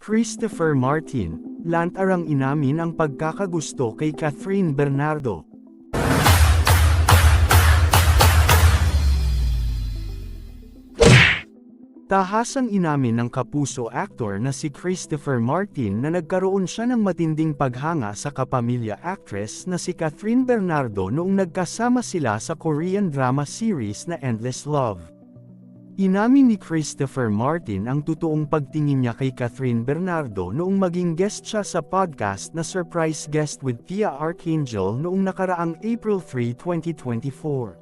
Christopher Martin, lantarang inamin ang pagkakagusto kay Kathryn Bernardo. Tahasang inamin ng kapuso actor na si Christopher Martin na nagkaroon siya ng matinding paghanga sa kapamilya actress na si Kathryn Bernardo noong nagkasama sila sa Korean drama series na Endless Love. Inamin ni Christopher Martin ang totoong pagtingin niya kay Kathryn Bernardo noong maging guest siya sa podcast na Surprise Guest with Tia Archangel noong nakaraang April 3, 2024.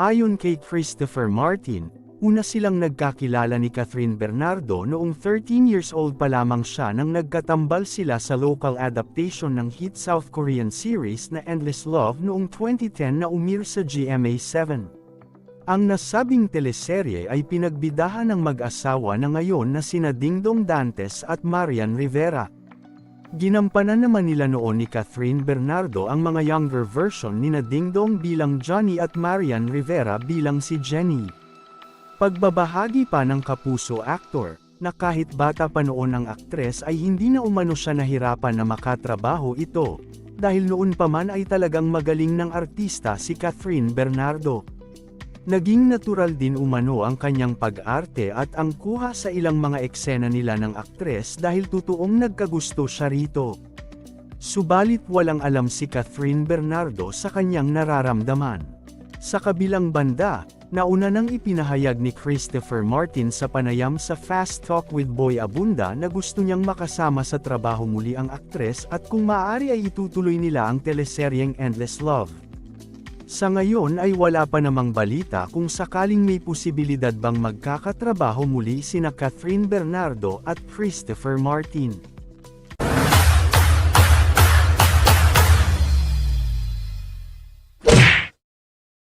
Ayon kay Christopher Martin, una silang nagkakilala ni Kathryn Bernardo noong 13 years old pa lamang siya nang nagkatambal sila sa local adaptation ng hit South Korean series na Endless Love noong 2010 na umir sa GMA7. Ang nasabing teleserye ay pinagbidahan ng mag-asawa na ngayon na sina Dingdong Dantes at Marian Rivera. Ginampanan naman nila noon ni Kathryn Bernardo ang mga younger version nina Dingdong bilang Johnny at Marian Rivera bilang si Jenny. Pagbabahagi pa ng kapuso actor, na kahit bata pa noon ang aktres ay hindi na umano siya nahirapan na makatrabaho ito, dahil noon pa man ay talagang magaling ng artista si Kathryn Bernardo. Naging natural din umano ang kanyang pag-arte at ang kuha sa ilang mga eksena nila ng aktres dahil totoong nagkagusto siya rito. Subalit walang alam si Kathryn Bernardo sa kanyang nararamdaman. Sa kabilang banda, nauna nang ipinahayag ni Christopher Martin sa panayam sa Fast Talk with Boy Abunda na gusto niyang makasama sa trabaho muli ang aktres at kung maaari ay itutuloy nila ang teleseryeng Endless Love. Sa ngayon ay wala pa namang balita kung sakaling may posibilidad bang magkakatrabaho muli sina Kathryn Bernardo at Christopher Martin.